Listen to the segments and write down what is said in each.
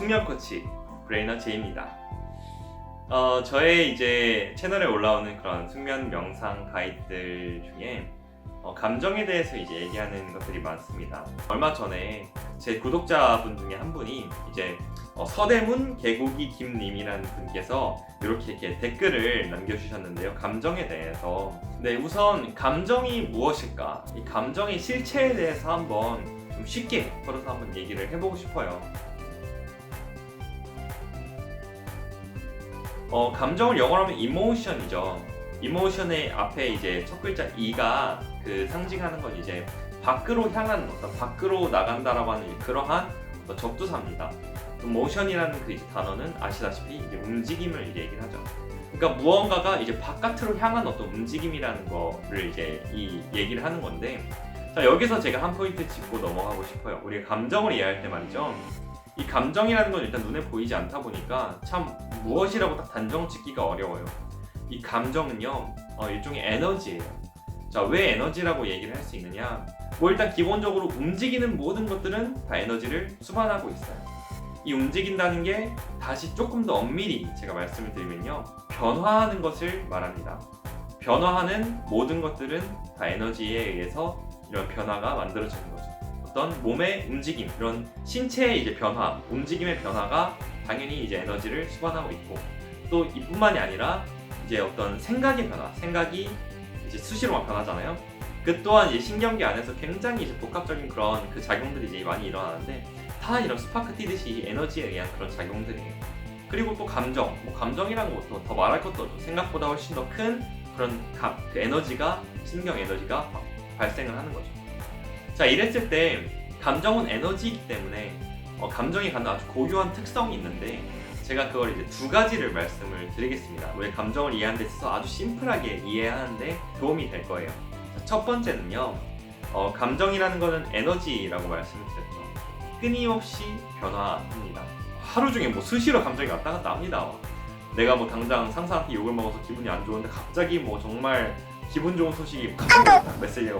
숙면 코치 브레이너 제이입니다. 저의 이제 채널에 올라오는 그런 숙면 명상 가이드들 중에 감정에 대해서 이제 얘기하는 것들이 많습니다. 얼마 전에 제 구독자분 중에 한 분이 이제 서대문 개고기 김님이라는 분께서 이렇게 댓글을 남겨주셨는데요. 감정에 대해서. 네, 우선 감정이 무엇일까? 이 감정의 실체에 대해서 한번 좀 쉽게 걸어서 한번 얘기를 해보고 싶어요. 감정을 영어로 하면 emotion이죠. emotion의 앞에 이제 첫 글자 E가 그 상징하는 건 이제 밖으로 향한 어떤 밖으로 나간다라고 하는 그러한 어떤 접두사입니다. motion이라는 그 이제 단어는 아시다시피 이제 움직임을 이제 얘기를 하죠. 그러니까 무언가가 이제 바깥으로 향한 어떤 움직임이라는 거를 이제 이 얘기를 하는 건데, 자, 여기서 제가 한 포인트 짚고 넘어가고 싶어요. 우리가 감정을 이해할 때 말이죠. 이 감정이라는 건 일단 눈에 보이지 않다 보니까 참 무엇이라고 딱 단정 짓기가 어려워요. 이 감정은요, 일종의 에너지예요. 자, 왜 에너지라고 얘기를 할 수 있느냐? 뭐 일단 기본적으로 움직이는 모든 것들은 다 에너지를 수반하고 있어요. 이 움직인다는 게 다시 조금 더 엄밀히 제가 말씀을 드리면요, 변화하는 것을 말합니다. 변화하는 모든 것들은 다 에너지에 의해서 이런 변화가 만들어지는 거죠. 어떤 몸의 움직임, 이런 신체의 이제 변화, 움직임의 변화가 당연히 이제 에너지를 수반하고 있고, 또 이뿐만이 아니라 이제 어떤 생각의 변화, 생각이 이제 수시로 막 변하잖아요. 그 또한 이제 신경계 안에서 굉장히 이제 복합적인 그런 그 작용들이 이제 많이 일어나는데, 다 이런 스파크 튀듯이 에너지에 의한 그런 작용들이에요. 그리고 또 감정, 뭐 감정이라는 것도 더 말할 것도 없죠. 생각보다 훨씬 더 큰 그런 그 에너지가, 신경 에너지가 발생을 하는 거죠. 자, 이랬을 때 감정은 에너지이기 때문에 감정이 갖는 아주 고유한 특성이 있는데, 제가 그걸 이제 두 가지를 말씀을 드리겠습니다. 왜 감정을 이해하는 데 있어서 아주 심플하게 이해하는데 도움이 될 거예요. 자, 첫 번째는요, 감정이라는 거는 에너지라고 말씀을 드렸죠. 끊임없이 변화합니다. 하루 중에 뭐 수시로 감정이 왔다 갔다 합니다. 내가 뭐 당장 상사한테 욕을 먹어서 기분이 안 좋은데 갑자기 뭐 정말 기분 좋은 소식이 갑자기 메시지가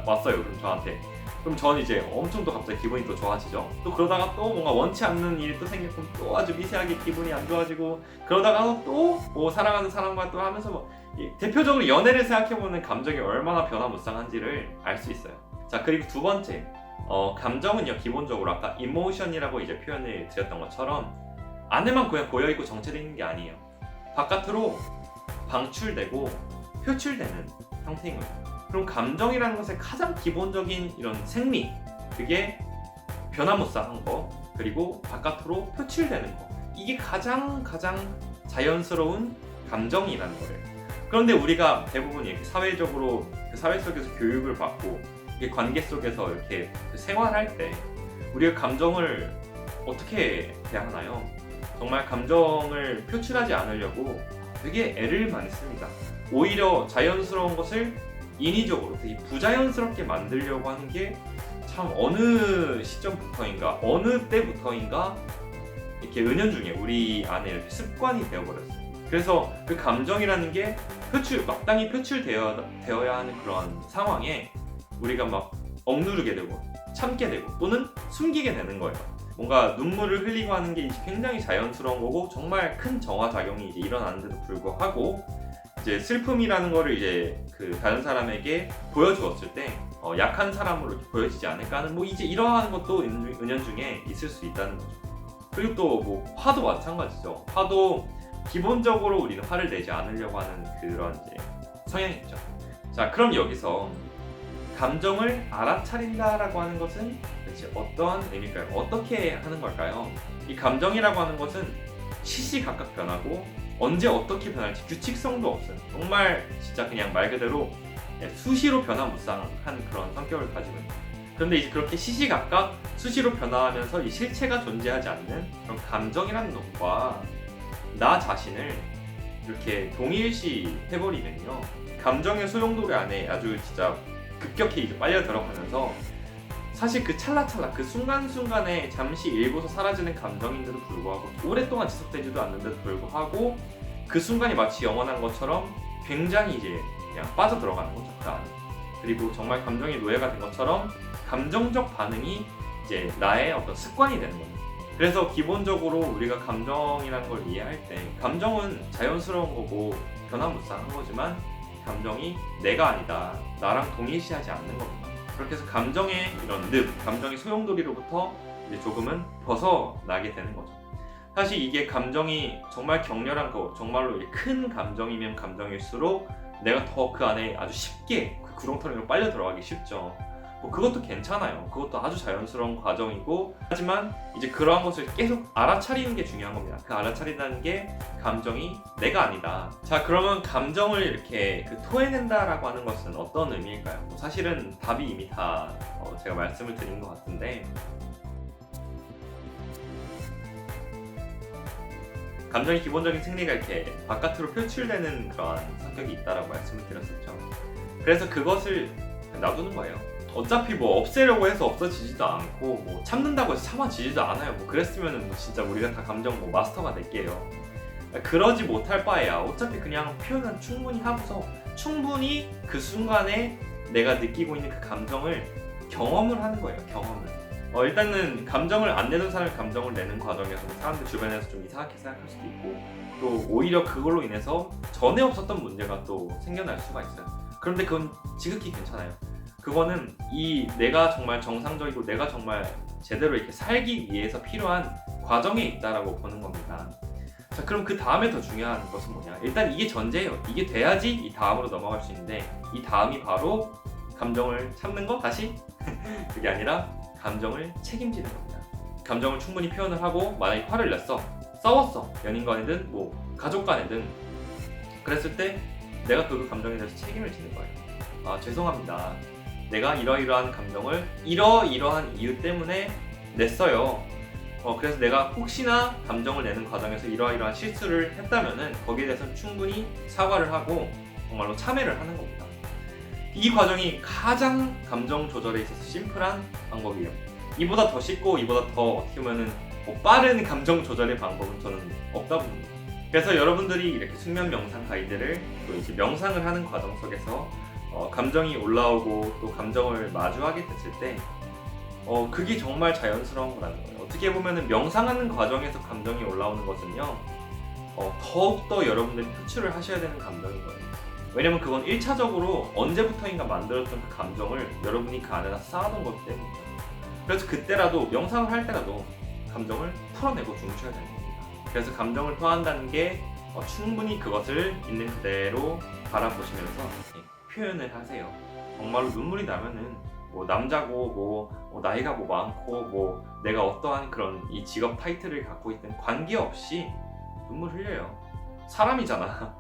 왔어요. 그럼 저한테. 그럼 저는 이제 엄청 또 갑자기 기분이 또 좋아지죠. 또 그러다가 또 뭔가 원치 않는 일이 또 생겼고 또 아주 미세하게 기분이 안 좋아지고, 그러다가 또 뭐 사랑하는 사람과 또 하면서 뭐 대표적으로 연애를 생각해보면 감정이 얼마나 변화무쌍한지를 알 수 있어요. 자, 그리고 두 번째, 감정은요, 기본적으로 아까 emotion이라고 이제 표현을 드렸던 것처럼 안에만 그냥 고여있고 정체되어 있는 게 아니에요. 바깥으로 방출되고 표출되는 형태인 거예요. 그럼 감정이라는 것의 가장 기본적인 이런 생리, 그게 변화무쌍한 거, 그리고 바깥으로 표출되는 거, 이게 가장 자연스러운 감정이라는 거예요. 그런데 우리가 대부분 이렇게 사회적으로 그 사회 속에서 교육을 받고 관계 속에서 이렇게 생활할 때 우리가 감정을 어떻게 대하나요? 정말 감정을 표출하지 않으려고 되게 애를 많이 씁니다. 오히려 자연스러운 것을 인위적으로 되게 부자연스럽게 만들려고 하는 게 참 어느 시점부터인가, 어느 때부터인가 이렇게 은연중에 우리 안에 이렇게 습관이 되어버렸어요. 그래서 그 감정이라는 게 마땅히 표출되어야 하는 그런 상황에 우리가 막 억누르게 되고 참게 되고 또는 숨기게 되는 거예요. 뭔가 눈물을 흘리고 하는 게 굉장히 자연스러운 거고 정말 큰 정화작용이 이제 일어나는데도 불구하고, 이제 슬픔이라는 거를 이제 그 다른 사람에게 보여주었을 때 약한 사람으로 보여지지 않을까 하는 뭐 이제 이러한 것도 은연중에 있을 수 있다는 거죠. 그리고 또 뭐 화도 마찬가지죠. 화도 기본적으로 우리는 화를 내지 않으려고 하는 그런 이제 성향이 있죠. 자, 그럼 여기서 감정을 알아차린다라고 하는 것은 대체 어떠한 의미일까요? 어떻게 하는 걸까요? 이 감정이라고 하는 것은 시시각각 변하고 언제 어떻게 변할지 규칙성도 없어요. 정말 진짜 그냥 말 그대로 수시로 변화무쌍한 그런 성격을 가지고 있는 거예요. 그런데 이제 그렇게 시시각각 수시로 변화하면서 이 실체가 존재하지 않는 그런 감정이라는 것과 나 자신을 이렇게 동일시 해버리면요, 감정의 소용돌이 안에 아주 진짜 급격히 이제 빨려 들어가면서 사실 그 찰나찰나 그 순간순간에 잠시 일고서 사라지는 감정인데도 불구하고 오랫동안 지속되지도 않는데도 불구하고 그 순간이 마치 영원한 것처럼 굉장히 이제 그냥 빠져들어가는 거죠, 그 안에. 그리고 정말 감정의 노예가 된 것처럼 감정적 반응이 이제 나의 어떤 습관이 되는 거예요. 그래서 기본적으로 우리가 감정이라는 걸 이해할 때 감정은 자연스러운 거고 변화무쌍한 거지만 감정이 내가 아니다, 나랑 동일시하지 않는 겁니다. 그렇게 해서 감정의 이런 감정의 소용돌이로부터 이제 조금은 벗어나게 되는 거죠. 사실 이게 감정이 정말 격렬한 거, 정말로 큰 감정이면 감정일수록 내가 더 그 안에 아주 쉽게 그 구렁텅이로 빨려 들어가기 쉽죠. 뭐 그것도 괜찮아요. 그것도 아주 자연스러운 과정이고, 하지만 이제 그러한 것을 계속 알아차리는 게 중요한 겁니다. 그 알아차린다는 게 감정이 내가 아니다. 자, 그러면 감정을 이렇게 토해낸다라고 하는 것은 어떤 의미일까요? 뭐 사실은 답이 이미 다 제가 말씀을 드린 것 같은데, 감정의 기본적인 승리가 이렇게 바깥으로 표출되는 그런 성격이 있다라고 말씀을 드렸었죠. 그래서 그것을 놔두는 거예요. 어차피 뭐 없애려고 해서 없어지지도 않고, 뭐 참는다고 해서 참아지지도 않아요. 뭐 그랬으면은 뭐 진짜 우리가 다 감정 뭐 마스터가 될게요. 그러지 못할 바에야 어차피 그냥 표현은 충분히 하고서 충분히 그 순간에 내가 느끼고 있는 그 감정을 경험을 하는 거예요. 경험을. 일단은 감정을 안 내는 사람이 감정을 내는 과정에서 사람들 주변에서 좀 이상하게 생각할 수도 있고, 또 오히려 그걸로 인해서 전에 없었던 문제가 또 생겨날 수가 있어요. 그런데 그건 지극히 괜찮아요. 그거는 내가 정말 정상적이고 내가 정말 제대로 이렇게 살기 위해서 필요한 과정에 있다라고 보는 겁니다. 자, 그럼 그 다음에 더 중요한 것은 뭐냐? 일단 이게 전제예요. 이게 돼야지 이 다음으로 넘어갈 수 있는데, 이 다음이 바로 감정을 참는 거? 다시? 그게 아니라 감정을 책임지는 겁니다. 감정을 충분히 표현을 하고, 만약에 화를 냈어, 싸웠어, 연인 간이든 뭐 가족 간이든, 그랬을 때 내가 그 감정에 대해서 책임을 지는 거예요. 아, 죄송합니다. 내가 이러이러한 감정을 이러이러한 이유 때문에 냈어요. 그래서 내가 혹시나 감정을 내는 과정에서 이러이러한 실수를 했다면은 거기에 대해서는 충분히 사과를 하고 정말로 참회를 하는 겁니다. 이 과정이 가장 감정 조절에 있어서 심플한 방법이에요. 이보다 더 쉽고 이보다 더 어떻게 보면은 빠른 감정 조절의 방법은 저는 없다 봅니다. 그래서 여러분들이 이렇게 숙면 명상 가이드를 또 이제 명상을 하는 과정 속에서 감정이 올라오고 또 감정을 마주하게 됐을 때 그게 정말 자연스러운 거라는 거예요. 어떻게 보면은 명상하는 과정에서 감정이 올라오는 것은요, 더욱더 여러분들이 표출을 하셔야 되는 감정인 거예요. 왜냐면 그건 1차적으로 언제부터인가 만들었던 그 감정을 여러분이 그 안에다 쌓아둔 거기 때문이죠. 그래서 그때라도, 명상을 할 때라도 감정을 풀어내고 줌쳐야 되는 겁니다. 그래서 감정을 토한다는 게 충분히 그것을 있는 그대로 바라보시면서 표현을 하세요. 정말로 눈물이 나면은 뭐 남자고 뭐 나이가 뭐 많고 뭐 내가 어떠한 그런 이 직업 타이틀을 갖고 있든 관계없이 눈물 흘려요. 사람이잖아.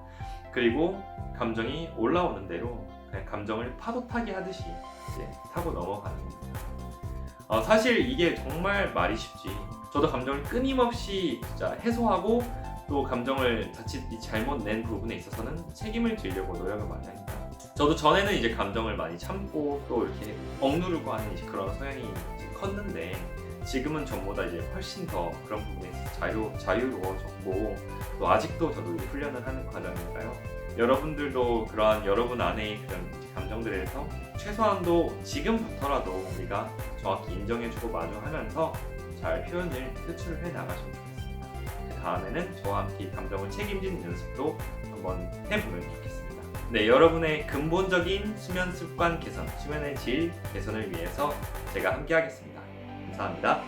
그리고 감정이 올라오는 대로 그냥 감정을 파도 타기 하듯이 이제 타고 넘어가는 겁니다. 사실 이게 정말 말이 쉽지. 저도 감정을 끊임없이 진짜 해소하고, 또 감정을 자칫 잘못 낸 부분에 있어서는 책임을 지려고 노력을 많이 합니다. 저도 전에는 이제 감정을 많이 참고 또 이렇게 억누르고 하는 이제 그런 성향이 이제 컸는데, 지금은 전보다 이제 훨씬 더 그런 부분에 있어서 자유로워졌고, 또 아직도 저도 이제 훈련을 하는 과정이니까요. 여러분들도 그러한 여러분 안의 그런 감정들에 대해서 최소한도 지금부터라도 우리가 정확히 인정해주고 마주하면서 잘 표현을 표출을 해 나가시면 좋겠습니다. 그 다음에는 저와 함께 감정을 책임지는 연습도 한번 해보면 좋겠습니다. 네, 여러분의 근본적인 수면 습관 개선, 수면의 질 개선을 위해서 제가 함께 하겠습니다. 감사합니다.